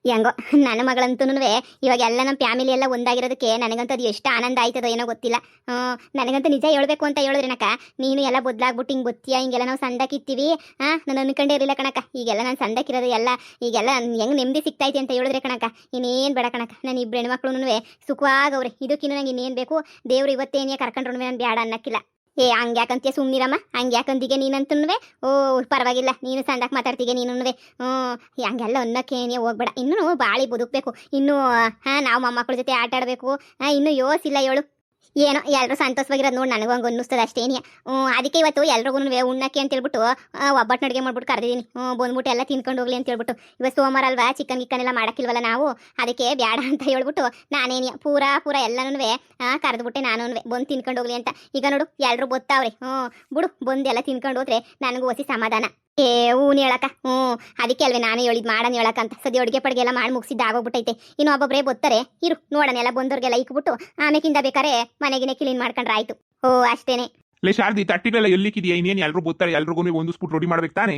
ಹೆಂಗೋ ನನ್ನ ಮಗಳಂತೂನುವೆ ಇವಾಗ ಎಲ್ಲ ನಮ್ಮ ಫ್ಯಾಮಿಲಿ ಎಲ್ಲ ಒಂದಾಗಿರೋದಕ್ಕೆ ನನಗಂತೂ ಅದು ಎಷ್ಟು ಆನಂದ ಆಯ್ತದೋ ಏನೋ ಗೊತ್ತಿಲ್ಲ. ನನಗಂತೂ ನಿಜ ಹೇಳ್ಬೇಕು ಅಂತ ಹೇಳಿದ್ರೆನಕ, ನೀನು ಎಲ್ಲ ಬದಲಾಗ್ಬಿಟ್ಟು ಹಿಂಗೆ ಗೊತ್ತೀಯಾ, ಹಿಂಗೆಲ್ಲ ನಾವು ಸಂದಕ್ಕಿತ್ತೀವಿ. ನಾನು ಅನ್ಕೊಂಡೇ ಇರಲಿಲ್ಲ ಕಣಕ. ಈಗೆಲ್ಲ ನಾನು ಸಂದಕ್ಕಿರೋದು ಎಲ್ಲ ಈಗೆಲ್ಲ ಹೆಂಗೆ ನೆಮ್ಮದಿ ಸಿಗ್ತೈತಿ ಅಂತ ಹೇಳಿದ್ರೆ ಕಣಕ, ಇನ್ನೇನು ಬೇಡ ಕಣಕ. ನಾನು ಇಬ್ಬರು ಹೆಣ್ಮಕ್ಳು ಸುಖವಾಗವ್ರೆ. ಇದಕ್ಕಿನ್ನೂ ನಂಗೆ ಇನ್ನೇನು ಬೇಕು, ದೇವ್ರು ಇವತ್ತೇನೇ ಕರ್ಕೊಂಡ್ರು ನಾನು ಬೇಡ ಅನ್ನಕ್ಕಿಲ್ಲ. ಹಂಗೆ ಯಾಕಂತೀಯ ಸುಮ್ನಿರಮ್ಮ, ಹಂಗೆ ಯಾಕಂದಿಗೆ ನೀನಂತೂ ಓ ಪರವಾಗಿಲ್ಲ, ನೀನು ಸಂದಕ್ಕೆ ಮಾತಾಡ್ತೀಗೆ ನೀನು. ಹಂಗೆಲ್ಲ ಅನ್ನಕ್ಕೇನೇ ಹೋಗ್ಬೇಡ, ಇನ್ನೂ ಬಾಳಿ ಬದುಕಬೇಕು. ಇನ್ನೂ ನಾವು ಮೊಮ್ಮಕ್ಕಳ ಜೊತೆ ಆಟ ಆಡಬೇಕು. ಇನ್ನೂ ಯೋಸಿಲ್ಲ ಹೇಳು. ಏನೋ ಎಲ್ಲರೂ ಸಂತೋಷವಾಗಿರೋದು ನೋಡಿ ನನಗೂ ಹಂಗೆ ಅನ್ನಿಸ್ತದೆ ಅಷ್ಟೇನಿಯ. ಅದಕ್ಕೆ ಇವತ್ತು ಎಲ್ರಿಗೂ ಉಣ್ಣಕ್ಕೆ ಅಂತ ಹೇಳ್ಬಿಟ್ಟು ಒಬ್ಬಟ್ಟು ಅಡುಗೆ ಮಾಡ್ಬಿಟ್ಟು ಕರೆದಿದ್ದೀನಿ. ಬಂದ್ಬಿಟ್ಟು ಎಲ್ಲ ತಿನ್ಕೊಂಡು ಹೋಗ್ಲಿ ಅಂತ ಹೇಳ್ಬಿಟ್ಟು. ಇವತ್ತು ಸೋಮವಾರ ಅಲ್ವಾ, ಚಿಕನ್ ಗಿಕ್ಕನ್ ಎಲ್ಲ ಮಾಡೋಕ್ಕಿಲ್ವಲ್ಲ ನಾವು, ಅದಕ್ಕೆ ಬೇಡ ಅಂತ ಹೇಳ್ಬಿಟ್ಟು ನಾನೇನಿಯ ಪೂರಾ ಎಲ್ಲನೂ ಕರೆದ್ಬಿಟ್ಟೆ ನಾನು ಬಂದು ತಿನ್ಕೊಂಡು ಹೋಗ್ಲಿ ಅಂತ. ಈಗ ನೋಡು ಎಲ್ಲರೂ ಬತ್ತಾವ್ರೆ. ಬಿಡು ಬಂದು ಎಲ್ಲ ತಿನ್ಕೊಂಡು ಹೋದ್ರೆ ನನಗೂ ಹೊಸಿ ಸಮಾಧಾನ. ಹೂನ್ ಹೇಳಕ್ಕ. ಅದಕ್ಕೆ ಅಲ್ವೇ ನಾನು ಹೇಳಿದ್ ಮಾಡೋಣ ಹೇಳಕ್ಕಂತ. ಸದ್ಯ ಅಡುಗೆ ಪಡ್ಗೆ ಎಲ್ಲ ಮಾಡಿ ಮುಗಿಸಿದ್ದು ಆಗೋಗ್ಬಿಟ್ಟೈತೆ. ಇನ್ನು ಒಬ್ಬೊಬ್ಬರೇ ಬತ್ತಾರೆ, ಇರು ನೋಡೋಣ. ಎಲ್ಲ ಬಂದವ್ರಿಗೆಲ್ಲ ಇಕ್ಬಿಟ್ಟು ಆಮೇಕಿಂದ ಬೇಕಾರೆ ಮನೆಗಿನೇ ಕ್ಲೀನ್ ಮಾಡ್ಕೊಂಡ್ರೆ ಆಯ್ತು. ಅಷ್ಟೇನೆ. ಲೇ ಶಾರದಿ, ತಟ್ಟಿಲೆಲ್ಲ ಎಲ್ಲಿಕ್ಕಿದೆಯಾ? ಇನ್ನೇನು ಎಲ್ಲರೂ ಬರ್ತಾರೆ, ಎಲ್ರಿಗೂ ಒಂದು ಸ್ಪೂಟ್ ರೆಡಿ ಮಾಡ್ಬೇಕು ತಾನೇ?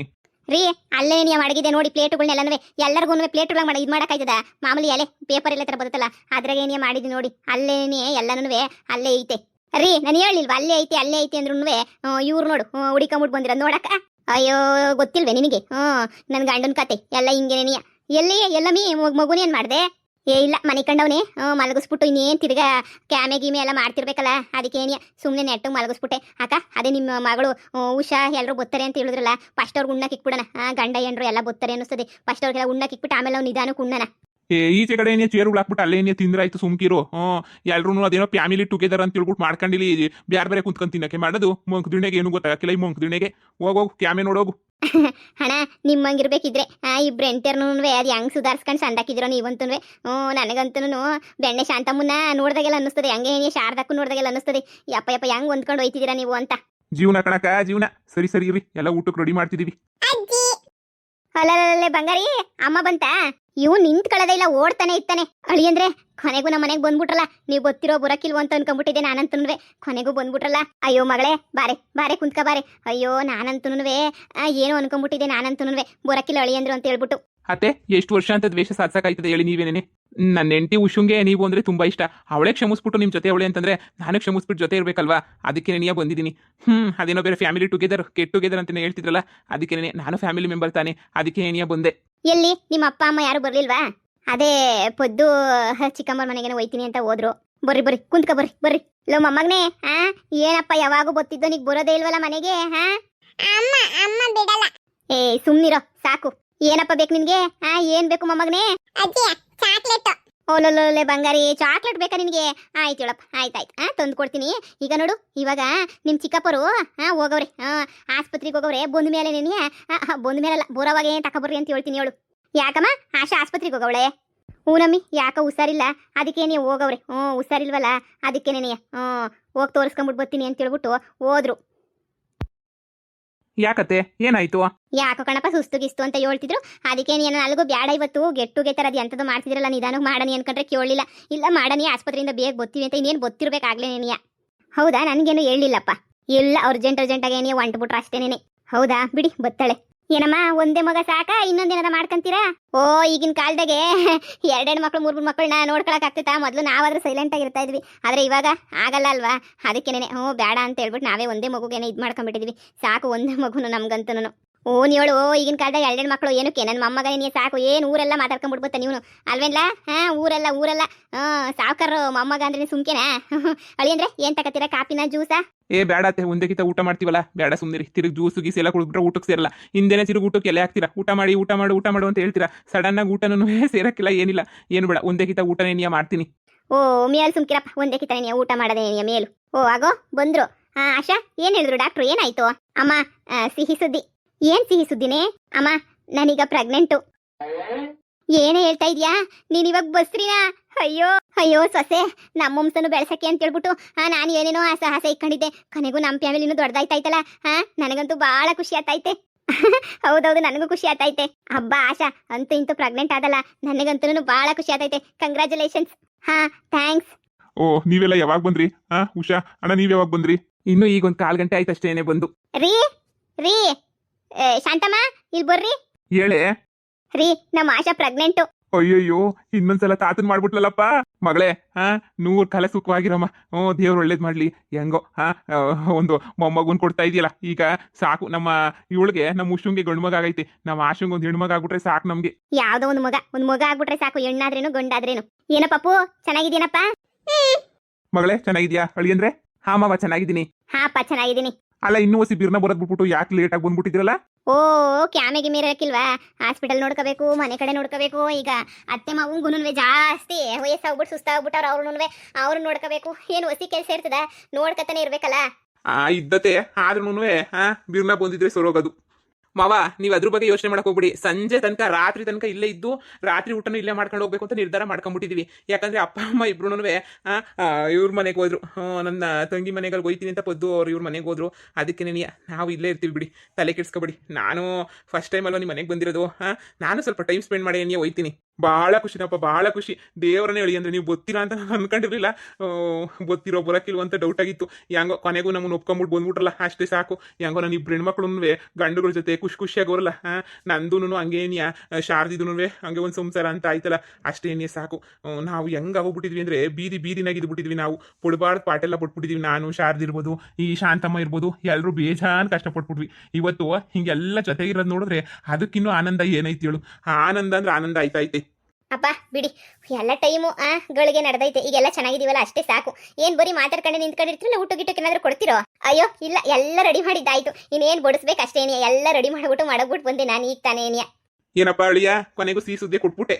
ರೀ ಅಲ್ಲೇ ನೀವು ಮಡಗಿದೆ ನೋಡಿ ಪ್ಲೇಟುಗಳನ್ನೆಲ್ಲನೂ ಎಲ್ಲರಿಗೂ ಪ್ಲೇಟುಗಳ ಮಾಡಿ ಇದು ಮಾಡೋಕ್ಕಾಯ್ತದ? ಮಾಮೂಲಿ ಎಲೆ ಪೇಪರ್ ಎಲ್ಲ ಥರ ಬರುತ್ತಲ್ಲ ಅದ್ರಾಗ ಏನೇ ಮಾಡಿದ್ವಿ ನೋಡಿ, ಅಲ್ಲೇನೇ ಎಲ್ಲನೂ ಅಲ್ಲೇ ಐತೆ. ರೀ ನಾನು ಹೇಳಿಲ್ವಾ ಅಲ್ಲೇ ಐತೆ ಅಂದ್ರೂ ಇವ್ರು ನೋಡು ಹುಡಿಕೊಂಬಿಟ್ಟು ಬಂದಿರ ನೋಡಕ್ಕ. ಅಯ್ಯೋ ಗೊತ್ತಿಲ್ವೇ ನಿನಗೆ? ನನ್ನ ಗಂಡನ ಕತೆ ಎಲ್ಲ ಹಿಂಗೇನೇನಿಯ. ಎಲ್ಲ ಮಗುನೇ ಏನು ಮಾಡಿದೆ? ಇಲ್ಲ ಮನೆ ಕಂಡವನೇ ಮಲಗಿಸ್ಬಿಟ್ಟು ಇನ್ನೇನು ತಿರ್ಗಾ ಕ್ಯಾಮೆ ಗೀಮೆ ಎಲ್ಲ ಮಾಡ್ತಿರ್ಬೇಕಲ್ಲ, ಅದಕ್ಕೇನಿಯ ಸುಮ್ಮನೆ ನೆಟ್ಟು ಮಲಗಿಸ್ಬಿಟ್ಟೆ. ಅಕ್ಕ ಅದೇ ನಿಮ್ಮ ಮಗಳು ಉಷಾ ಎಲ್ಲರೂ ಬತ್ತಾರೆ ಅಂತ ಹೇಳಿದ್ರಲ್ಲ, ಫಸ್ಟ್ ಅವ್ರಿಗೆ ಉಣ್ಣಕ್ಕೆ ಇಕ್ಬಿಡೋಣ. ಗಂಡ ಹೆಂಡ್ರು ಎಲ್ಲ ಬತ್ತಾರೆ ಅನ್ನಿಸ್ತದೆ. ಫಸ್ಟ್ ಅವ್ರಿಗೆಲ್ಲ ಉಣ್ಣಕ್ಕೆ ಇಕ್ಬಿಟ್ಟು ಆಮೇಲೆ ಅವ್ನು ನಿಧಾನಕ್ಕೆ ಉಣ್ಣನ. ಈಚೆ ಕಡೆ ಏನೇ ಚೇರುಗಳು ಹಾಕ್ಬಿಟ್ಟು ಅಲ್ಲೇ ಏನೇ ತಿಂದ್ರಾಯ್ತು, ಸುಮ್ಕಿರು. ಎಲ್ರು ಅದೇನೋ ಫ್ಯಾಮಿಲಿ ಟುಗೆದರ್ ಅಂತ ಹೇಳ್ಬಿಟ್ಟು ಮಾಡ್ಕೊಂಡಿಲಿ ಬೇರೆ ಕುಂತ್ಕೊಂಡು ತಿನ್ನಕ್ಕೆ ಮಾಡೋದು. ಮಂಕದಿಣ್ಣೆಗೆ ಏನು ಗೊತ್ತಾಗಕ್ಕಿಲ್ಲ ಈ ಮಂಕದಿಣ್ಣೆಗೆ. ಹೋಗೋಗು ಕ್ಯಾಮೆ ನೋಡೋಗು. ಹಣ ನಿಮ್ಮಂಗಿರ್ಬೇಕಿದ್ರೆ ಇಬ್ರು ಎಂಟರ್ನೂ ಅದು ಹೆಂಗ್ ಸುಧಾರಿಸ್ಕೊಂಡು ಸಂದಾಕಿದಿರೋ ನೀವಂತೂ. ನನಗಂತೂ ಬೆಣ್ಣೆ ಶಾಂತಮ್ಮನ್ನ ನೋಡ್ದಾಗೆಲ್ಲ ಅನ್ನಿಸ್ತದೆ, ಹಂಗೆ ಶಾರದಕ್ಕೂ ನೋಡ್ದಾಗೆಲ್ಲ ಅನ್ನಿಸ್ತದೆ. ಯಪ್ಪ ಹೆಂಗ್ ಹೊಂದ್ಕೊಂಡು ಹೋಯ್ತಿದ್ದೀರಾ ನೀವು ಅಂತ. ಜೀವನ ಕಣಕ ಜೀವನ. ಸರಿ ಇರಿ, ಎಲ್ಲ ಊಟಕ್ಕೆ ರೆಡಿ ಮಾಡ್ತಿದೀವಿ. ಅಲ್ಲೇ ಬಂಗಾರಿ ಅಮ್ಮ ಬಂತ? ಇವು ನಿಂತ್ಕೊಳ್ಳೋದೇ ಇಲ್ಲ, ಓಡ್ತಾನೆ ಇರ್ತಾನೆ. ಅಳಿ ಅಂದ್ರೆ ಕೊನೆಗೂ ನಮ್ಮ ಮನೆಗೆ ಬಂದ್ಬಿಟ್ರಲ್ಲ. ನೀವು ಗೊತ್ತಿರೋ ಬರಕಿಲ್ವ ಅಂತ ಅನ್ಕೊಂಡ್ಬಿಟ್ಟಿದ್ದೆ ನಾನಂತೂ. ಕೊನೆಗೂ ಬಂದ್ಬಿಟ್ರಲ್ಲ. ಅಯ್ಯೋ ಮಗಳೇ ಬಾರೆ ಕುಂತ್ಕ ಬಾರೆ. ಅಯ್ಯೋ ನಾನಂತೂ ಏನೋ ಅನ್ಕೊಂಡ್ಬಿಟ್ಟಿದ್ದೆ ನಾನಂತೂ ಬರಕಿಲ್ಲ ಅಳಿ ಅಂದ್ರು ಅಂತ ಹೇಳ್ಬಿಟ್ಟು. ಅತ್ತೆ ಎಷ್ಟು ವರ್ಷ ಅಂತ ದ್ವೇಷ ಸಾಧಿಸಕ್ಕಾಯ್ತದೆ ಹೇಳಿ ನೀವೇನೇನೆ? ನನ್ನ ಹೆಂಡತಿ ಉಷುಂಗೆ ನೀವು ಅಂದ್ರೆ ತುಂಬಾ ಇಷ್ಟ. ಅವಳೇ ಕ್ಷಮಿಸ್ಬಿಟ್ಟು ನಿಮ್ಮ ಜೊತೆ ಅವಳೆ ಅಂತಂದ್ರೆ ನಾನು ಕ್ಷಮಿಸ್ಬಿಟ್ಟು ಜೊತೆ ಇರ್ಬೇಕಲ್ವಾ? ಅದಕ್ಕೆ ನೀನೇ ಬಂದಿದ್ದೀನಿ. ಅದೇನೋ ಬೇರೆ ಫ್ಯಾಮಿಲಿ ಟುಗೆದರ್ ಗೆಟ್ ಟುಗೆದರ್ ಅಂತ ಹೇಳ್ತಿದ್ರಲ್ಲ, ಅದಕ್ಕೆ ನಾನು ಫ್ಯಾಮಿಲಿ ಮೆಂಬರ್ ತಾನೆ, ಅದಕ್ಕೆ ನೀನೇ ಬಂದೆ. ಎಲ್ಲಿ ನಿಮ್ಮ ಅಪ್ಪ ಅಮ್ಮ ಯಾರು ಬರ್ಲಿಲ್ವಾ? ಅದೇ ಪೊದ್ದು ಚಿಕ್ಕಮ್ಮರ ಮನೆಗೇನೋ ಹೋಯ್ತೀನಿ ಅಂತ ಹೋದ್ರು. ಬರ್ರಿ ಕುಂತ್ಕ ಬರ್ರಿ. ಲೋ ಮೊಮ್ಮಗನೇ, ಏನಪ್ಪ ಯಾವಾಗೂ ಬತ್ತಿದ್ದೋ ನೀಗ್ ಬರೋದೇ ಇಲ್ವಲ್ಲ ಮನೆಗೆ? ಅಮ್ಮ ಬಿಡಲ್ಲ. ಸುಮ್ನಿರೋ ಸಾಕು. ಏನಪ್ಪ ಬೇಕು ನಿನ್ಗೆ? ಏನ್ ಬೇಕು ಮೊಮ್ಮಗನೇ? ಅಜ್ಜಿ ಚಾಕ್ಲೇಟ್. ಓಲೋಲೋಲೆ ಬಂಗಾರಿ, ಚಾಕ್ಲೇಟ್ ಬೇಕಾ ನಿನ್ಗೆ? ಆಯ್ತು ಹೇಳಪ್ಪ, ಆಯ್ತಾಯ್ತು ತಂದು ಕೊಡ್ತೀನಿ. ಈಗ ನೋಡು, ಇವಾಗ ನಿಮ್ ಚಿಕ್ಕಪ್ಪರು ಹೋಗವ್ರೆ, ಆಸ್ಪತ್ರೆಗೆ ಹೋಗವ್ರೆ. ಬಂದ ಮೇಲೆ ಬಂದ ಮೇಲಲ್ಲ ಬರೋವಾಗೆ ತಕೊಬರ್ರಿ ಅಂತ ಹೇಳ್ತೀನಿ ಹೇಳು. ಯಾಕಮ್ಮ ಆಶಾ ಆಸ್ಪತ್ರೆಗೆ ಹೋಗವಳೆ? ಹೂನಮ್ಮಿ ಯಾಕ ಹುಷಾರಿಲ್ಲ, ಅದಕ್ಕೆ ನೀವು ಹೋಗವ್ರೆ. ಹುಷಾರಿಲ್ವಲ್ಲ ಅದಕ್ಕೇನೆ ಹೋಗಿ ತೋರಿಸ್ಕೊಂಬಿಟ್ಟು ಬರ್ತೀನಿ ಅಂತ ಹೇಳ್ಬಿಟ್ಟು ಹೋದ್ರು. ಯಾಕತ್ತೆ ಏನಾಯ್ತು? ಯಾಕೋ ಕಣಪ್ಪ ಸುಸ್ತು ಗಿಸ್ತು ಅಂತ ಹೇಳ್ತಿದ್ರು. ಅದಕ್ಕೆ ನೀನು ಅಲ್ಗೂ ಬ್ಯಾಡ ಇವತ್ತು ಗೆಟ್ ಟುಗೆದರ್ ಅದು ಎಂತದ್ದು ಮಾಡ್ತಿದ್ರಲ್ಲ, ನಿಧಾನಕ್ಕೆ ಮಾಡನಿ ಅನ್ಕೊಂಡ್ರೆ ಕೇಳಲಿಲ್ಲ. ಇಲ್ಲ ಮಾಡನಿ, ಆಸ್ಪತ್ರೆಯಿಂದ ಬೇಗ ಬರ್ತೀವಿ ಅಂತ. ಇನ್ನೇನು ಗೊತ್ತಿರ್ಬೇಕಾಗ್ಲೇ ನೀನಿಯ? ಹೌದಾ, ನನಗೇನು ಹೇಳಿಲ್ಲಪ್ಪ. ಇಲ್ಲ ಅರ್ಜೆಂಟಾಗಿ ಏನೇ ಹೊಂಟ್ಬಿಟ್ರು ಅಷ್ಟೇನೇನೆ. ಹೌದಾ ಬಿಡಿ ಬತ್ತಾಳೆ. ಏನಮ್ಮ ಒಂದೇ ಮಗ ಸಾಕ, ಇನ್ನೊಂದೇನದ ಮಾಡ್ಕೊಂತೀರಾ? ಈಗಿನ ಕಾಲದಾಗೆ ಎರಡೆರಡು ಮಕ್ಳು ಮೂರು ಮಕ್ಕಳನ್ನ ನೋಡ್ಕೊಳಕ್ ಆಗ್ತೈತಾ? ಮೊದಲು ನಾವಾದ್ರೂ ಸೈಲೆಂಟ್ ಆಗಿರ್ತಾ ಇದ್ವಿ, ಆದ್ರೆ ಇವಾಗ ಆಗಲ್ಲ ಅಲ್ವಾ? ಅದಕ್ಕೇನೆ ಬೇಡ ಅಂತ ಹೇಳ್ಬಿಟ್ಟು ನಾವೇ ಒಂದೇ ಮಗುಗೇನೆ ಇದು ಮಾಡ್ಕೊಂಡ್ಬಿಟ್ಟಿದ್ವಿ. ಸಾಕು ಒಂದೇ ಮಗುನು ನಮ್ಗಂತೂ. ಹೇಳು, ಈಗಿನ ಕಾಲದಾಗ ಎರಡೆರಡು ಮಕ್ಕಳು ಏನಕ್ಕೆ? ನನ್ನ ಮೊಮ್ಮಗನೇ ನೀ ಸಾಕು. ಏನು ಊರೆಲ್ಲ ಮಾತಾಡ್ಕೊಂಡ್ಬಿಡ್ಬತ್ತ ನೀವು ಅಲ್ವೇನ್ಲ? ಊರೆಲ್ಲ ಸಾವುಕಾರ ಮೊಮ್ಮಗ ಅಂದ್ರೆ ಸುಮ್ಕೆನಾ? ಅಳಿ ಅಂದ್ರೆ ಏನ್ ತಗತ್ತೀರಾ? ಕಾಪಿನ ಜ್ಯೂಸಾ? ಬೇಡತ್ತೆ, ಒಂದೇಕಿತ ಊಟ ಮಾಡ್ತೀವಲ್ಲ, ಬೇಡ ಸುಮ್ಮನಿರಿ. ತಿರುಗಿ ಜ್ಯೂಸು ಗೀಸ್ ಎಲ್ಲ ಕುಡಿದ್ಬಿಟ್ರೆ ಊಟಕ್ಕೆ ಸೇರಲ್ಲ. ಹಿಂದೆನೇ ತಿರುಗಿ ಊಟಕ್ಕೆ ಎಲ್ಲ ಹಾಕ್ತೀರಾ. ಊಟ ಮಾಡು ಅಂತ ಹೇಳ್ತೀರಾ. ಸಡನ್ ಆಗಿ ಊಟನೂ ಸೇರಕ್ಕಿಲ್ಲ, ಏನಿಲ್ಲ. ಏನು ಬೇಡ, ಒಂದೇಕಿತ ಊಟನೇ ನೀ ಮಾಡ್ತೀನಿ. ಮೇಲ್ ಸುಮ್ಕಿರಪ್ಪ, ಒಂದೇಕಿತ ನೀ ಊಟ ಮಾಡದೆ ಮೇಲು. ಆಗೋ ಬಂದ್ರು. ಆಶಾ ಏನ್ ಹೇಳಿದ್ರು ಡಾಕ್ಟ್ರು? ಏನಾಯ್ತು ಅಮ್ಮ? ಸಿಹಿ ಸುದ್ದಿ. ಏನ್ ಸಿಹಿ ಸುದ್ದಿನೇ ಅಮ್ಮ? ನಾನೀಗ ಪ್ರೆಗ್ನೆಂಟು. ಏನೇ ಹೇಳ್ತಾ ಇದ್ಯಾ ನೀನ್? ಇವಾಗ ಬಸ್ರಿನಾ? ಅಯ್ಯೋ ಸೊಸೆ, ನಮ್ಮ ವಂಶನು ಬೆಳೆಸಕ್ಕೆ ಅಂತ ಹೇಳ್ಬಿಟ್ಟು ನಾನು ಏನೇನೋ ಆಸೆ ಇಟ್ಕೊಂಡಿದ್ದೆ. ಕೊನೆಗೂ ನಮ್ಮ ಫ್ಯಾಮಿಲಿನೂ ದೊಡ್ಡದಾಯ್ತಾಯ್ತಲ್ಲ. ನನಗಂತೂ ಬಹಳ ಖುಷಿ ಆಯ್ತೈತೆ. ಹೌದೌದು, ನನಗೂ ಖುಷಿ ಆಯ್ತೈತೆ. ಹಬ್ಬ ಆಶಾ ಅಂತೂ ಇಂತೂ ಪ್ರೆಗ್ನೆಂಟ್ ಆದಲ್ಲ, ನನಗಂತೂ ಬಹಳ ಖುಷಿ ಆಯ್ತೈತೆ. ಕಂಗ್ರಾಚುಲೇಷನ್ಸ್. ಥ್ಯಾಂಕ್ಸ್. ನೀವೆಲ್ಲ ಯಾವಾಗ ಬಂದ್ರಿ? ಉಷಾ ಅಣ್ಣ ನೀವ್ ಯಾವಾಗ ಬಂದ್ರಿ? ಇನ್ನು ಈಗ ಒಂದು 1/4 ಗಂಟೆ ಆಯ್ತು ಅಷ್ಟೇನೆ ಬಂದು. ರೀ ಶಾಂತಮ್ಮ ಇಲ್ಲಿ ಬರ್ರಿ. ಹೇಳೆ ರೀ, ನಮ್ಮ ಆಶಾ ಪ್ರೆಗ್ನೆಂಟು. ಅಯ್ಯಯ್ಯೋ ಇನ್ನೊಂದ್ಸಲ ತಾತನ್ ಮಾಡ್ಬಿಟ್ಲಲ್ಲಪ್ಪ ಮಗಳೇ ಹಾ 100 ಕಾಲ ಸುಖವಾಗಿರಮ್ಮ. ದೇವ್ರು ಒಳ್ಳೇದ್ ಮಾಡ್ಲಿ. ಹೆಂಗೋ ಒಂದು ಮೊಮ್ಮಗುನ್ ಕೊಡ್ತಾ ಇದೆಯಲ್ಲ ಈಗ ಸಾಕು. ನಮ್ಮ ಇವಳಿಗೆ ನಮ್ಮ ಉಷುಂಗೆ ಗಂಡು ಮಗ ಆಗೈತಿ. ನಮ್ಮ ಆಶುಂಗ್ ಒಂದ್ ಹೆಣ್ಣು ಮಗ ಆಗ್ಬಿಟ್ರೆ ಸಾಕು ನಮ್ಗೆ. ಯಾವ್ದೋ ಒಂದ್ ಮಗ ಆಗ್ಬಿಟ್ರೆ ಸಾಕು, ಹೆಣ್ಣಾದ್ರೇನು ಗಂಡಾದ್ರೇನು. ಏನೋ ಪಪ್ಪು ಚೆನ್ನಾಗಿದ್ದೀನಪ್ಪ? ಮಗಳೇ ಚೆನ್ನಾಗಿದ್ಯಾ? ಅಳಿಯಂದ್ರೆ? ಹಾ ಮಾವ ಚೆನ್ನಾಗಿದ್ದೀನಿ. ಹಾಪ್ಪ ಚೆನ್ನಾಗಿದ್ದೀನಿ. ಅಲ್ಲ ಇನ್ನೂ ಹೊಸಿ ಬಿರ್ನ ಬರದ್ ಬಿಟ್ಬಿಟ್ಟು ಯಾಕೆ ಲೇಟ್ ಆಗಿ ಬಂದ್ಬಿಟ್ಟಿದ್ರಲ್ಲ? ಓ ಕ್ಯಾಮೆಗೆ ಮೀರಕ್ಕಿಲ್ವಾ? ಹಾಸ್ಪಿಟಲ್ ನೋಡ್ಕೋಬೇಕು, ಮನೆ ಕಡೆ ನೋಡ್ಕೋಬೇಕು. ಈಗ ಅತ್ತೆ ಮಾವಂಗುನುವೆ ಜಾಸ್ತಿ ವಯಸ್ಸಾಗ್ಬಿಟ್ಟು ಸುಸ್ತಾಗ್ಬಿಟ್ಟವ್ರು. ಅವ್ರು ನೋಡ್ಕೋಬೇಕು. ಏನು ಹೊಸಿ ಕೆಲಸ ಇರ್ತದ, ನೋಡ್ಕತಾನೆ ಇರ್ಬೇಕಲ್ಲ. ಇದ್ದತೆ ಆದ್ರೂ ಬಿರ್ನ ಬಂದಿದ್ರೆ ಸರೋಗದು. ಮಾವ ನೀವ್ ಅದ್ರ ಬಗ್ಗೆ ಯೋಚನೆ ಮಾಡಕ್ ಹೋಗ್ಬಿಡಿ. ಸಂಜೆ ತನಕ ರಾತ್ರಿ ತನಕ ಇಲ್ಲೇ ಇದ್ದು ರಾತ್ರಿ ಊಟನೂ ಇಲ್ಲೇ ಮಾಡ್ಕೊಂಡು ಹೋಗ್ಬೇಕು ಅಂತ ನಿರ್ಧಾರ ಮಾಡ್ಕೊಂಡ್ಬಿಟ್ಟಿದೀವಿ. ಯಾಕಂದ್ರೆ ಅಪ್ಪ ಅಮ್ಮ ಇಬ್ರು ಇವ್ರ ಮನೆಗೆ ಹೋದ್ರು. ನನ್ನ ತಂಗಿ ಮನೆಗೆ ಹೋಯ್ತೀನಿ ಅಂತ ಪದ್ದು ಅವ್ರು ಇವ್ರ ಮನೆಗೆ ಹೋದ್ರು. ಅದಕ್ಕೆ ನಾವು ಇಲ್ಲೇ ಇರ್ತೀವಿ ಬಿಡಿ, ತಲೆ ಕೆಡ್ಸ್ಕೊಬಿಡಿ. ನಾನು ಫಸ್ಟ್ ಟೈಮ್ ಅಲ್ವಾ ನಿಮ್ಮ ಮನೆಗೆ ಬಂದಿರೋದು. ನಾನು ಸ್ವಲ್ಪ ಟೈಮ್ ಸ್ಪೆಂಡ್ ಮಾಡಿ ಏನೇ ಹೋಯ್ತೀನಿ. ಬಹಳ ಖುಷಿನಪ್ಪ, ಬಹಳ ಖುಷಿ. ದೇವರನ್ನೇ ಹೇಳಿ ಅಂದ್ರೆ ನೀವು ಗೊತ್ತಿರಾ ಅಂತ ನಾನು ಅನ್ಕೊಂಡಿರ್ಲಿಲ್ಲ. ಗೊತ್ತಿರೋ ಬರಕಿಲ್ವ ಅಂತ ಡೌಟ್ ಆಗಿತ್ತು. ಹೆಂಗೋ ಕೊನೆಗೂ ನಮ್ಮನ್ನು ಒಪ್ಕೊಂಬಿಟ್ಟು ಬಂದ್ಬಿಟ್ರಲ್ಲ, ಅಷ್ಟೇ ಸಾಕು. ಹೆಂಗೋ ನಾನು ಇಬ್ರು ಹೆಣ್ಮಕ್ಳು ಗಂಡುಗಳ ಜೊತೆ ಖುಷಿಯಾಗೋರಲ್ಲ. ನಂದೂನು ಹಂಗೇನಿಯ ಶಾರದಿದೂ ಹಂಗೆ ಒಂದು ಸಂಸಾರ ಅಂತ ಆಯ್ತಲ್ಲ, ಅಷ್ಟೇನೇ ಸಾಕು. ನಾವು ಹೆಂಗ್ ಆಗೋಗ್ಬಿಟ್ಟಿದ್ವಿ ಅಂದ್ರೆ ಬೀದಿನಾಗಿದ್ಬಿಟ್ಟಿದ್ವಿ ನಾವು. ಪುಡ್ಬಾರ್ದು ಪಾಟೆಲ್ಲ ಪಟ್ಬಿಟ್ಟಿದ್ವಿ. ನಾನು ಶಾರದಿ ಇರ್ಬೋದು, ಈ ಶಾಂತಮ್ಮ ಇರ್ಬೋದು, ಎಲ್ಲರೂ ಬೇಜಾನ್ ಕಷ್ಟಪಟ್ಬಿಟ್ವಿ. ಇವತ್ತು ಹಿಂಗೆಲ್ಲ ಜೊತೆಗಿರೋದು ನೋಡಿದ್ರೆ ಅದಕ್ಕಿನ್ನೂ ಆನಂದ ಏನೈತಿ ಹೇಳು. ಆನಂದ ಅಂದ್ರೆ ಆನಂದ ಆಯ್ತೈತೆ. ಅಪ್ಪ ಬಿಡಿ, ಎಲ್ಲ ಟೈಮು ಗಳಿಗೆ ನಡೆದೈತೆ. ಈಗೆಲ್ಲ ಚೆನ್ನಾಗಿದೀವಲ್ಲ, ಅಷ್ಟೇ ಸಾಕು. ಏನ್ ಬರೀ ಮಾತಾಡ್ಕೊಂಡು ನಿಂತ್ಕೊಂಡಿರ್ತಿರಲ್ಲ, ಊಟ ಗಿಟ್ಟಕ್ಕೆ ಏನಾದ್ರು ಕೊಡ್ತಿರೋ? ಅಯ್ಯೋ ಇಲ್ಲ, ಎಲ್ಲ ರೆಡಿ ಮಾಡಿದ್ದಾಯ್ತು. ಇನ್ನೇನ್ ಬಡಿಸ್ಬೇಕು ಅಷ್ಟೇನಿಯ. ಎಲ್ಲ ರೆಡಿ ಮಾಡ್ಬಿಟ್ಟು ಮಾಡಬಿಟ್ಟು ಬಂದೆ ನಾನು ಈಗ ತಾನೇ. ಏನಪ್ಪ ಅಳಿಯ ಕೊನೆಗೂ ಸಿಹಿ ಸುದ್ದಿ ಕೊಟ್ಬಿಟ್ಟೆ.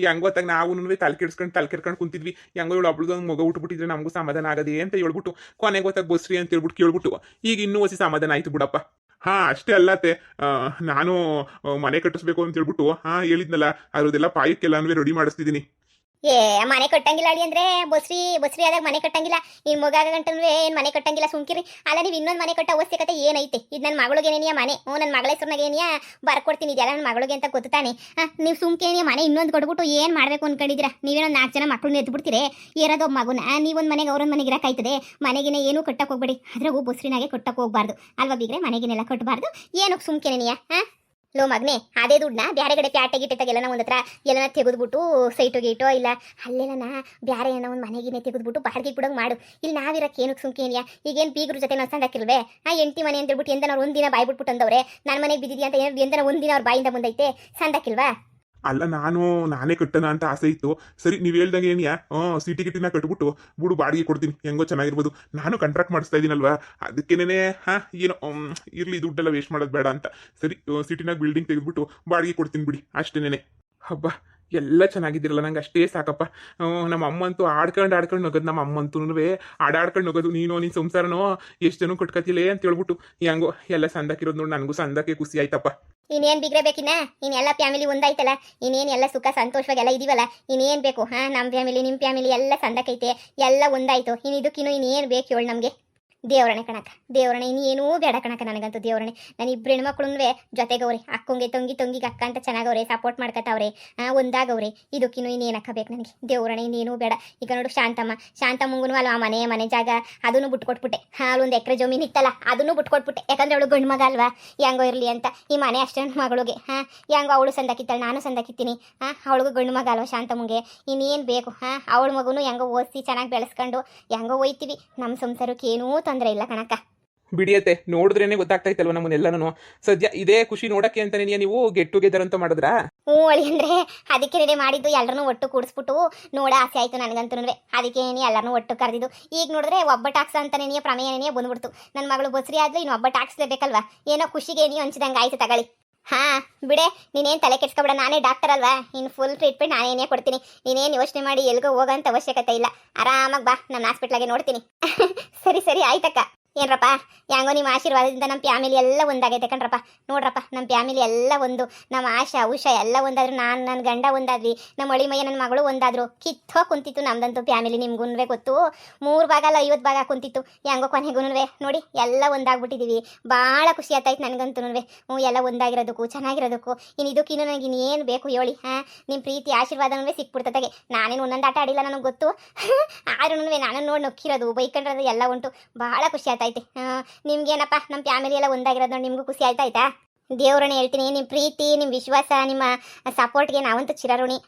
ಹೆಂಗೋ ಹೊತ್ತಾಗ ನಾವು ತಲೆ ಕೆಡ್ಸ್ಕೊಂಡು ಕುಂತಿದ್ವಿ. ಹೆಂಗೋ ಇವಳು ಒಬ್ಳದ ಮಗ ಉಟ್ಬಿಟ್ಟಿದ್ರೆ ನಮಗೂ ಸಮಾಧಾನ ಆಗದೆ ಅಂತ ಹೇಳ್ಬಿಟ್ಟು ಕೊನೆಗೆ ಹೊತ್ತಾಗ ಬಸ್ರಿ ಅಂತ ಹೇಳ್ಬಿಟ್ಟು ಕೇಳ್ಬಿಟ್ಟು ಈಗ ಇನ್ನೂ ಹೊಸಿ ಸಮಾಧಾನ ಆಯ್ತು ಬಿಡಪ್ಪ. ಅಷ್ಟೇ ಅಲ್ಲತ್ತೆ, ನಾನು ಮನೆ ಕಟ್ಟಿಸ್ಬೇಕು ಅಂತ ಹೇಳ್ಬಿಟ್ಟು ಹೇಳಿದ್ನಲ್ಲ, ಅದೆಲ್ಲ ಪಾಯಕ್ಕೆಲ್ಲ ರೆಡಿ ಮಾಡಿಸ್ತಿದ್ದೀನಿ. ಏ ಮನೆ ಕಟ್ಟಂಗಿಲ್ಲ ಅಡಿ ಅಂದ್ರೆ ಬಸ್ರಿ ಆದಾಗ ಮನೆ ಕಟ್ಟಂಗಿಲ್ಲ. ಇನ್ ಮಗ ಗಂಟನ್ವೆ ಏನ್ ಮನೆ ಕಟ್ಟಂಗಿಲ್ಲ, ಸುಮ್ಕಿರಿ. ಅಲ್ಲ ನೀವು ಇನ್ನೊಂದು ಮನೆ ಕಟ್ಟ ಅವಶ್ಯಕತೆ ಏನೈತೆ? ಇದು ನನ್ನ ಮಗಳಿಗೇನೇನಿಯ ಮನೆ. ನನ್ನ ಮಗಳ ಹೆಸರಿನಾಗೇನಿಯ ಬರ್ಕೊಡ್ತೀನಿ. ಇದೆಲ್ಲ ನನ್ನ ಮಗಳಿಗೆ ಅಂತ ಗೊತ್ತಾನೆ. ನೀವು ಸುಮ್ಕೇನಿಯ ಮನೆ ಇನ್ನೊಂದು ಕೊಟ್ಬಿಟ್ಟು ಏನ್ ಮಾಡ್ಬೇಕು ಅನ್ಕೊಂಡಿದ್ದೀರಾ? ನೀವೇನೊಂದು 4 ಜನ ಮಕ್ಕಳನ್ನ ಎದ್ಬಿಡ್ತೀರಿ. ಇರೋದು ಮಗುನ ನೀವೊಂದು ಮನೆಗೆ ಅವ್ರೊಂದು ಮನೆಗೆ ಇರಕಾಯ್ತದೆ. ಮನೆಗಿನ ಏನೂ ಕಟ್ಟಕ್ಕೆ ಹೋಗ್ಬೇಡಿ. ಅದ್ರಾಗೂ ಬಸ್ರಿನಾಗೆ ಕಟ್ಟಕ್ಕೆ ಹೋಗ್ಬಾರ್ದು ಅಲ್ವಾ ಬಿಗ್ರೆ? ಮನೆಗಿನೆಲ್ಲ ಕಟ್ಟಬಾರ್ದು. ಏನಕ್ಕೆ ಸುಮ್ಕೇನಿಯ? ಲೋ ಮಗನೇ, ಅದೇ ದುಡ್ಡನ್ನ ಬ್ಯಾರೆ ಕಡೆ ಪ್ಯಾಟೆ ಗಿಟ್ಟೆ ತೆಗೆಲ್ಲ ಒಂದು ಹತ್ರ ಎಲ್ಲ ತೆಗೆದ್ಬಿಟ್ಟು ಸೈಟು ಗೀಟೋ ಇಲ್ಲ ಅಲ್ಲೆಲ್ಲ ಬ್ಯಾರೆ ಏನೋ ಒಂದು ಮನೆಗಿನೇ ತೆಗೆದ್ಬಿಟ್ಟು ಬಾಡಿಗೆ ಕೊಡೋಂಗೆ ಮಾಡು. ಇಲ್ಲಿ ನಾವಿರಕ್ಕೆ ಏನಕ್ಕೆ ಸುಮ್ಕೇನಿಯ? ಈಗೇನು ಬೀಗ್ರ ಜೊತೆ ನಾವು ಸಂದಾಕಿಲ್ವೇ? ಎಂಟಿ ಮನೆ ಅಂತ ಹೇಳ್ಬಿಟ್ಟು ಎಂದನವ್ರು ಒಂದಿನ ಬಾಯಿ ಬಿಟ್ಬಿಟ್ಟು ಅಂದವ್ರೆ ನನ್ನ ಮನೆಗೆ ಬಿದ್ದಿದ್ಯಾ ಅಂತ ಎಂದನ ಒಂದಿನ ಅವ್ರ ಬಾಯಿಂದ ಬಂದೈತೆ ಸಂದಾಕಿಲ್ವಾ? ಅಲ್ಲ ನಾನೇ ಕಟ್ಟಣ ಅಂತ ಆಸೆ ಇತ್ತು. ಸರಿ ನೀವು ಹೇಳ್ದಂಗೆ ಏನಿಯಾ ಸಿಟಿ ಗಿಟಿನ ಕಟ್ಬಿಟ್ಟು ಬಿಡು ಬಾಡಿಗೆ ಕೊಡ್ತೀನಿ, ಹೆಂಗೋ ಚೆನ್ನಾಗಿರ್ಬೋದು. ನಾನು ಕಾಂಟ್ರಾಕ್ಟ್ ಮಾಡಿಸ್ತಾ ಇದ್ದೀನಲ್ವಾ, ಅದಕ್ಕೇನೆ ಏನೋ ಇರ್ಲಿ ದುಡ್ಡೆಲ್ಲ ವೇಸ್ಟ್ ಮಾಡೋದು ಬೇಡ ಅಂತ ಸರಿ ಸಿಟಿನಾಗ ಬಿಲ್ಡಿಂಗ್ ತೆಗೆದ್ಬಿಟ್ಟು ಬಾಡಿಗೆ ಕೊಡ್ತೀನಿ ಬಿಡಿ, ಅಷ್ಟೇನೆ. ಹಬ್ಬ ಎಲ್ಲ ಚೆನ್ನಾಗಿದ್ದಿರಲ್ಲ, ನಂಗೆ ಅಷ್ಟೇ ಸಾಕಪ್ಪ. ನಮ್ಮ ಅಮ್ಮಂತೂ ಆಡ್ಕೊಂಡು ನಗೋದು. ನಮ್ಮ ಅಮ್ಮಂತೂ ಆಡಾಡ್ಕೊಂಡು ನಗೋದು. ನಿನ್ನ ಸಂಸಾರನೋ ಎಷ್ಟು ಜನ ಕಟ್ಕತಿಲೇ ಅಂತ ಹೇಳ್ಬಿಟ್ಟು ಹೆಂಗೋ ಎಲ್ಲ ಸಂದಕ್ಕಿರೋದು ನೋಡಿ ನನಗೂ ಸಂದಕ್ಕೆ ಖುಷಿ ಆಯ್ತಪ್ಪ. ಇನ್ನೇನು ಬಿಗ್ರೆ ಬೇಕಿನ್ನ? ಇನ್ನೆಲ್ಲ ಫ್ಯಾಮಿಲಿ ಒಂದಾಯ್ತಲ್ಲ, ಇನ್ನೇನು ಎಲ್ಲ ಸುಖ ಸಂತೋಷವಾಗೆಲ್ಲ ಇದೀವಲ್ಲ, ಇನ್ನೇನು ಬೇಕು? ನಮ್ಮ ಫ್ಯಾಮಿಲಿ ನಿಮ್ಮ ಫ್ಯಾಮಿಲಿ ಎಲ್ಲ ಸಂದಕೈತೆ, ಎಲ್ಲ ಒಂದಾಯ್ತು. ಇದಕ್ಕಿನ್ನೂ ಇನ್ನೇನು ಬೇಕು ಹೇಳು ನಮಗೆ? ದೇವರಣೆ ಕಣಕ, ದೇವರಣೆ ಇನ್ನೇನೂ ಬೇಡ ಕಣಕ ನನಗಂತೂ. ದೇವರಣೆ ನಾನು ಇಬ್ಬರು ಹೆಣ್ಮಕ್ಳು ಜೊತೆಗವ್ರೆ, ಅಕ್ಕಂಗೆ ತಂಗಿಗೆ ಅಕ್ಕ ಅಂತ ಚೆನ್ನಾಗವ್ರೆ, ಸಪೋರ್ಟ್ ಮಾಡ್ಕೊತಾವ್ರೆ, ಒಂದಾಗವ್ರೆ. ಇದಕ್ಕಿನ್ನೂ ಇನ್ನೇನು ಹಾಕಬೇಕು ನನಗೆ? ದೇವರಣೆ ಇನ್ನೇನೂ ಬೇಡ. ಈಗ ನೋಡು ಶಾಂತಮ್ಮಂಗೂ ಅಲ್ವಾ ಮನೆ ಜಾಗ ಅದನ್ನು ಬಿಟ್ಕೊಟ್ಬಿಟ್ಟೆ. ಅಲ್ಲೊಂದು ಎಕರೆ ಜಮೀನು ಇತ್ತಲ್ಲ ಅದನ್ನು ಬಿಟ್ಕೊಟ್ಬಿಟ್ಟೆ. ಯಾಕಂದ್ರೆ ಅವಳು ಗಂಡು ಮಗ ಅಲ್ವಾ, ಹೆಂಗೋ ಇರಲಿ ಅಂತ. ಈ ಮನೆ ಅಷ್ಟೇ ಮಗಳಿಗೆ ಹೆಂಗೋ ಅವಳು ಸಂದಾಕಿತ್ತಾಳೆ, ನಾನು ಸಂದಾಕಿತ್ತೀನಿ. ಅವಳಿಗೂ ಗಂಡು ಮಗ ಅಲ್ವಾ ಶಾಂತಮ್ಮಂಗೆ, ಇನ್ನೇನು ಬೇಕು? ಅವಳ ಮಗುನು ಹೆಂಗೋ ಓದಿಸಿ ಚೆನ್ನಾಗಿ ಬೆಳೆಸ್ಕೊಂಡು ಹೆಂಗೋ ಹೋಯ್ತೀವಿ. ನಮ್ಮ ಸಂಸಾರಕ್ಕೆ ಏನೂ ತೊಂದರೆ ಇಲ್ಲ ಕಣಕ್ಕ. ಬಿಡಿಯತ್ತೆ, ನೋಡಿದ್ರೇನೆ ಗೊತ್ತಾಗ್ತೈತಲ್ವ ನಮ್ಮನ್ನೆಲ್ಲನೂ. ಸದ್ಯ ಇದೇ ಖುಷಿ ನೋಡಕ್ಕೆ ಅಂತಾನೆ ನೀವು ಗೆಟ್ ಟುಗೆದರ್ ಅಂತ ಮಾಡಿದ್ರಾ? ಅಳಿ ಅಂದ್ರೆ ಅದಕ್ಕೆ ರೆಡಿ ಮಾಡಿದ್ದು. ಎಲ್ಲರನ್ನೂ ಒಟ್ಟು ಕೂಡಿಸ್ಬಿಟ್ಟು ನೋಡ ಆಸೆ ಆಯ್ತು ನನಗಂತೂ. ಅದಕ್ಕೆ ಎಲ್ಲರನ್ನೂ ಒಟ್ಟು ಕರೆದಿದ್ದು. ಈಗ ನೋಡಿದ್ರೆ ಒಬ್ಬಟ್ಟು ಹಾಕ್ಸ ಅಂತಾನೆ ಪ್ರಮೇಯನೇ ಬಂದ್ಬಿಡ್ತು. ನನ್ನ ಮಗಳು ಬಸ್ರಿ ಆದ್ಲು, ಇನ್ನು ಒಬ್ಬಟ್ಟು ಹಾಕ್ಸ್ಲೇಬೇಕಲ್ವಾ? ಏನೋ ಖುಷಿಗೆ ನೀವು ಹಂಚಿದಂಗೆ ಆಯ್ತು ತಗೊಳ್ಳಿ. ಬಿಡೆ, ನೀನೇನು ತಲೆ ಕೆಡ್ಸ್ಕೊಬೇಡ. ನಾನೇ ಡಾಕ್ಟರ್ ಅಲ್ವಾ, ಇನ್ನು ಫುಲ್ ಟ್ರೀಟ್ಮೆಂಟ್ ನಾನೇನೇ ಕೊಡ್ತೀನಿ. ನೀನೇನು ಯೋಚನೆ ಮಾಡಿ ಎಲ್ಗೋ ಹೋಗೋಂಥ ಅವಶ್ಯಕತೆ ಇಲ್ಲ. ಆರಾಮಾಗಿ ಬಾ, ನನ್ನ ಹಾಸ್ಪಿಟ್ಲಾಗೆ ನೋಡ್ತೀನಿ. ಸರಿ ಆಯ್ತಕ್ಕ. ಏನ್ರಪ್ಪ, ಹೆಂಗೋ ನಿಮ್ಮ ಆಶೀರ್ವಾದದಿಂದ ನಮ್ಮ ಫ್ಯಾಮಿಲಿ ಎಲ್ಲ ಒಂದಾಗೈತೆ ಕಣ್ರಪ್ಪ. ನೋಡ್ರಪ್ಪ, ನಮ್ಮ ಫ್ಯಾಮಿಲಿ ಎಲ್ಲ ಒಂದು. ನಮ್ಮ ಆಶಾ ಉಷಾ ಎಲ್ಲ ಒಂದಾದ್ರು, ನಾನು ನನ್ನ ಗಂಡ ಒಂದಾದ್ವಿ, ನಮ್ಮ ಅಳಿಮಯ್ಯ ನನ್ನ ಮಗಳು ಒಂದಾದ್ರು. ಕಿತ್ತೋ ಕುಂತಿತ್ತು ನಮ್ದಂತೂ ಫ್ಯಾಮಿಲಿ. ನಿಮ್ಗುನ್ವೇ ಗೊತ್ತು, 3 ಭಾಗ ಅಲ್ಲ 50 ಭಾಗ ಕುಂತಿತ್ತು. ಹೆಂಗೋ ಕೊನೆಗುನ್ವೇ ನೋಡಿ ಎಲ್ಲ ಒಂದಾಗ್ಬಿಟ್ಟಿದ್ದೀವಿ. ಭಾಳ ಖುಷಿ ಆಯ್ತಾಯ್ತು ನನಗಂತೂ. ಎಲ್ಲ ಒಂದಾಗಿರೋದಕ್ಕೂ ಚೆನ್ನಾಗಿರೋದಕ್ಕೂ. ಇದಕ್ಕಿನ್ನೂ ನನಗೆ ಇನ್ನೇನು ಬೇಕು ಹೇಳಿ? ನಿಮ್ಮ ಪ್ರೀತಿ ಆಶೀರ್ವಾದನೂ ಸಿಕ್ಬಿಡ್ತದಾಗೆ. ನಾನೇನು ಒಂದೊಂದು ಆಟ ಆಡಿಲ್ಲ, ನನಗೆ ಗೊತ್ತು. ಆದ್ರೂ ನಾನು ನೋಡಿ ನೊಕ್ಕಿರೋದು ಬೈಕೊಂಡ್ರದು ಎಲ್ಲ ಉಂಟು. ಭಾಳ ಖುಷಿ ಆಯ್ತೈತೆ. ನಿಮ್ಗೇನಪ್ಪ, ನಮ್ಮ ಫ್ಯಾಮಿಲಿ ಎಲ್ಲ ಒಂದಾಗಿರೋದು ನೋಡಿ ನಿಮಗೂ ಖುಷಿ ಆಯ್ತಾಯ್ತಾ? ದೇವ್ರನ್ನ ಹೇಳ್ತೀನಿ, ನಿಮ್ಮ ಪ್ರೀತಿ, ನಿಮ್ಮ ವಿಶ್ವಾಸ, ನಿಮ್ಮ ಸಪೋರ್ಟ್ಗೆ ನಾವಂತೂ ಚಿರಋಣಿ.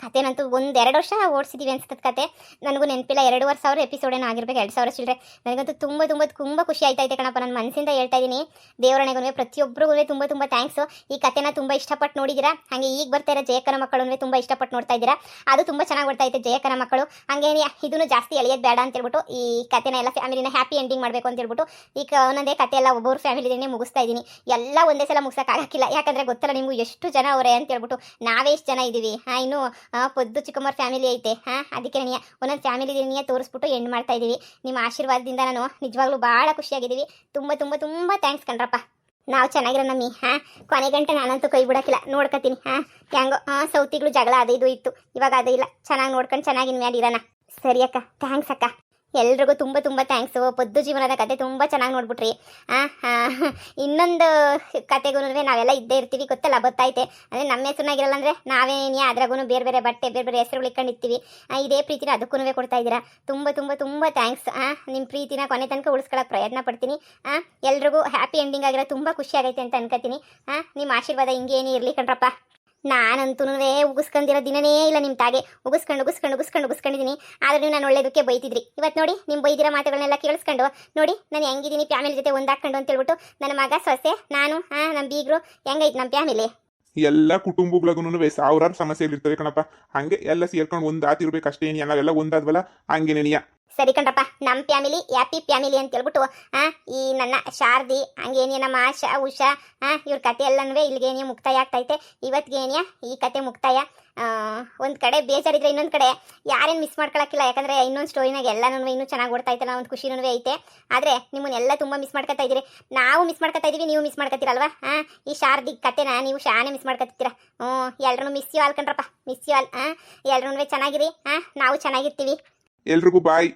ಕತೆನಂತೂ 1-2 ವರ್ಷ ಓಡಿಸಿದ್ದೀವಿ ಅನ್ಸ್ತದ ಕತೆ. ನನಗೂ ನೆನಪಿಲ್ಲ, 2,500 ಎಪಿಸೋಡ್ ಏನೋ ಆಗಿರ್ಬೇಕು, 2,000 ಚಿಲ್ಲರೆ. ನನಗಂತೂ ತುಂಬ ತುಂಬ ತುಂಬ ಖುಷಿ ಆಯ್ತೈತೆ ಕಣಪ್ಪ. ನನ್ನ ಮನಸ್ಸಿಂದ ಹೇಳ್ತಾ ಇದ್ದೀನಿ. ದೇವರಣೆಗೂ ಪ್ರತಿಯೊಬ್ಬರಿಗೂ ತುಂಬ ತುಂಬ ಥ್ಯಾಂಕ್ಸು. ಈ ಕತೆನ ತುಂಬ ಇಷ್ಟಪಟ್ಟು ನೋಡಿದ್ದೀರಾ. ಹಾಗೆ ಈಗ ಬರ್ತಾ ಇರೋ ಜಯಕರ ಮಕ್ಕಳು ತುಂಬ ಇಷ್ಟಪಟ್ಟು ನೋಡ್ತಾ ಇದ್ದೀರಾ. ಅದು ತುಂಬ ಚೆನ್ನಾಗಿ ಬರ್ತಾ ಐತೆ ಜಯಕರ ಮಕ್ಕಳು. ಹಾಗೆ ಇದನ್ನು ಜಾಸ್ತಿ ಎಳೆಯೋದು ಬೇಡ ಅಂತ ಹೇಳ್ಬಿಟ್ಟು ಈ ಕತೆನ ಎಲ್ಲ ಫ್ಯಾಮಿಲಿನ ಹ್ಯಾಪಿ ಎಂಡಿಂಗ್ ಮಾಡಬೇಕು ಅಂತ ಹೇಳ್ಬಿಟ್ಟು ಈಗ ಒಂದೊಂದೇ ಕತೆ ಎಲ್ಲ ಒಬ್ಬರು ಫ್ಯಾಮಿಲಿನೇ ಮುಗಿಸ್ತಾ ಇದ್ದೀನಿ. ಎಲ್ಲ ಒಂದೇ ಸಲ ಮುಗಿಸೋಕ್ಕಾಗಕ್ಕಿಲ್ಲ, ಯಾಕಂದರೆ ಗೊತ್ತಲ್ಲ ನಿಮಗೂ ಎಷ್ಟು ಜನ ಅವರೇ ಅಂತ ಹೇಳ್ಬಿಟ್ಟು. ನಾವೇ ಎಷ್ಟು ಜನ ಇದ್ದೀವಿ. ಇನ್ನೂ ಪೊದ್ದು ಚಿಕ್ಕಮ್ಮರ ಫ್ಯಾಮಿಲಿ ಐತೆ. ಅದಕ್ಕೆ ನನಗೆ ಒಂದೊಂದು ಫ್ಯಾಮಿಲಿನೇ ತೋರಿಸ್ಬಿಟ್ಟು ಎಂಡ್ ಮಾಡ್ತಾ ಇದ್ದೀವಿ. ನಿಮ್ಮ ಆಶೀರ್ವಾದದಿಂದ ನಾನು ನಿಜವಾಗ್ಲೂ ಭಾಳ ಖುಷಿಯಾಗಿದ್ದೀವಿ. ತುಂಬ ತುಂಬ ತುಂಬ ಥ್ಯಾಂಕ್ಸ್ ಕಣ್ರಪ್ಪ. ನಾವು ಚೆನ್ನಾಗಿರೋ ನಮ್ಮಿ. ಕೊನೆ ಗಂಟೆ ನಾನಂತೂ ಕೈ ಬಿಡೋಕ್ಕಿಲ್ಲ, ನೋಡ್ಕೊತೀನಿ. ಹೆಂಗೋ ಸೌತಿಗಳು ಜಗಳ ಅದು ಇದು ಇತ್ತು, ಇವಾಗ ಅದು ಇಲ್ಲ. ಚೆನ್ನಾಗಿ ನೋಡ್ಕೊಂಡು ಚೆನ್ನಾಗಿನ ಮೇಲೆ ಇರೋಣ. ಸರಿ ಅಕ್ಕ, ಥ್ಯಾಂಕ್ಸ್ ಅಕ್ಕ. ಎಲ್ರಿಗೂ ತುಂಬ ತುಂಬ ಥ್ಯಾಂಕ್ಸು. ಪೊದ್ದು ಜೀವನದ ಕತೆ ತುಂಬ ಚೆನ್ನಾಗಿ ನೋಡ್ಬಿಟ್ರಿ. ಇನ್ನೊಂದು ಕತೆಗೂ ನಾವೆಲ್ಲ ಇದ್ದೇ ಇರ್ತೀವಿ, ಗೊತ್ತಲ್ಲ, ಗೊತ್ತಾಯ್ತೆ. ಅಂದರೆ ನಮ್ಮ ಹೆಸರುನಾಗಿರಲ್ಲ ಅಂದರೆ ನಾವೇನೇ ಅದ್ರಾಗೂ ಬೇರೆ ಬೇರೆ ಬಟ್ಟೆ ಬೇರೆ ಬೇರೆ ಹೆಸರುಗಳು ಇಟ್ಕೊಂಡಿರ್ತೀವಿ. ಇದೇ ಪ್ರೀತಿನ ಅದಕ್ಕೂ ಕೊಡ್ತಾ ಇದ್ದೀರಾ. ತುಂಬ ತುಂಬ ತುಂಬ ಥ್ಯಾಂಕ್ಸ್. ನಿಮ್ಮ ಪ್ರೀತಿನ ಕೊನೆ ತನಕ ಉಳಿಸ್ಕೊಳ್ಳೋಕೆ ಪ್ರಯತ್ನ ಪಡ್ತೀನಿ. ಎಲ್ರಿಗೂ ಹ್ಯಾಪಿ ಎಂಡಿಂಗ್ ಆಗಿರೋ ತುಂಬ ಖುಷಿ ಆಗೈತೆ ಅಂತ ಅನ್ಕೋತೀನಿ. ನಿಮ್ಮ ಆಶೀರ್ವಾದ ಹಿಂಗೇನೇ ಇರಲಿ ಕಣ್ರಪ್ಪ. ನಾನಂತೂ ಉಗಿಸ್ಕೊಂಡಿರೋ ದಿನನೇ ಇಲ್ಲ ನಿಮ್ಮ ತಾಗೆ. ಉಗಿಸ್ಕೊಂಡಿದ್ದೀನಿ. ಆದ್ರೆ ನೀವು ನಾನು ಒಳ್ಳೇದಕ್ಕೆ ಬೈತಿದ್ರಿ. ಇವತ್ತು ನೋಡಿ, ನಿಮ್ಮ ಬೈದಿರೋ ಮಾತುಗಳನ್ನೆಲ್ಲ ಕೇಳಿಸ್ಕೊಂಡು ನೋಡಿ ನಾನು ಹೆಂಗಿದ್ದೀನಿ, ಫ್ಯಾಮಿಲಿ ಜೊತೆ ಒಂದಾಕೊಂಡು ಅಂತ ಹೇಳ್ಬಿಟ್ಟು. ನನ್ನ ಮಗ, ಸೊಸೆ, ನಾನು, ನಮ್ಮ ಬೀಗರು, ಹೆಂಗೈತೆ ನಮ್ಮ ಫ್ಯಾಮಿಲಿ. ಎಲ್ಲ ಕುಟುಂಬಗಳಿಗೂ ಸಾವಿರಾರು ಸಮಸ್ಯೆಗಳಿರ್ತವೆ ಕಣಪ್ಪ. ಹಂಗೆ ಎಲ್ಲ ಸೇರ್ಕೊಂಡು ಒಂದಾತಿರ್ಬೇಕಷ್ಟೇ. ನಾವೆಲ್ಲ ಒಂದಾದ್ವಲ್ಲ, ಹಂಗೇನೇನಿಯ. ಸರಿ ಕಣ್ರಪ್ಪ, ನಮ್ಮ ಫ್ಯಾಮಿಲಿ ಹ್ಯಾಪಿ ಫ್ಯಾಮಿಲಿ ಅಂತ ಹೇಳ್ಬಿಟ್ಟು ಈ ನನ್ನ ಶಾರದಿ, ಹಂಗೇನಿಯ ನಮ್ಮ ಆಶಾ, ಉಷಾ, ಇವ್ರ ಕತೆ ಎಲ್ಲನೂ ಇಲ್ಲಿಗೇನಿಯ ಮುಕ್ತಾಯ ಆಗ್ತೈತೆ. ಇವತ್ತಿಗೇನಿಯ ಈ ಕತೆ ಮುಕ್ತಾಯ. ಒಂದು ಕಡೆ ಬೇಜಾರಿದ್ರೆ ಇನ್ನೊಂದು ಕಡೆ ಯಾರೇನು ಮಿಸ್ ಮಾಡ್ಕೊಳಕ್ಕಿಲ್ಲ, ಯಾಕಂದರೆ ಇನ್ನೊಂದು ಸ್ಟೋರಿನಾಗ ಎಲ್ಲನೂ ಇನ್ನೂ ಚೆನ್ನಾಗಿ ಓಡ್ತಾ ಐತೆ. ಒಂದು ಖುಷಿನೂ ಐತೆ. ಆದರೆ ನಿಮ್ಮನ್ನೆಲ್ಲ ತುಂಬ ಮಿಸ್ ಮಾಡ್ಕೊತಾ ಇದ್ದೀರಿ. ನಾವು ಮಿಸ್ ಮಾಡ್ಕೊತಾ ಇದ್ದೀವಿ, ನೀವು ಮಿಸ್ ಮಾಡ್ಕೊತೀರಲ್ವಾ. ಈ ಶಾರದಿ ಕತೆನ ನೀವು ಶಾನೆ ಮಿಸ್ ಮಾಡ್ಕೊತೀರ. ಎಲ್ಲರೂ ಮಿಸ್ ಯು ಆಲ್ ಕಣ್ರಪ್ಪ, ಮಿಸ್ ಯು ಆಲ್. ಎಲ್ಲರೂ ಚೆನ್ನಾಗಿರಿ. ನಾವು ಚೆನ್ನಾಗಿರ್ತೀವಿ. ಎಲ್ರಿಗೂ ಬಾಯ್.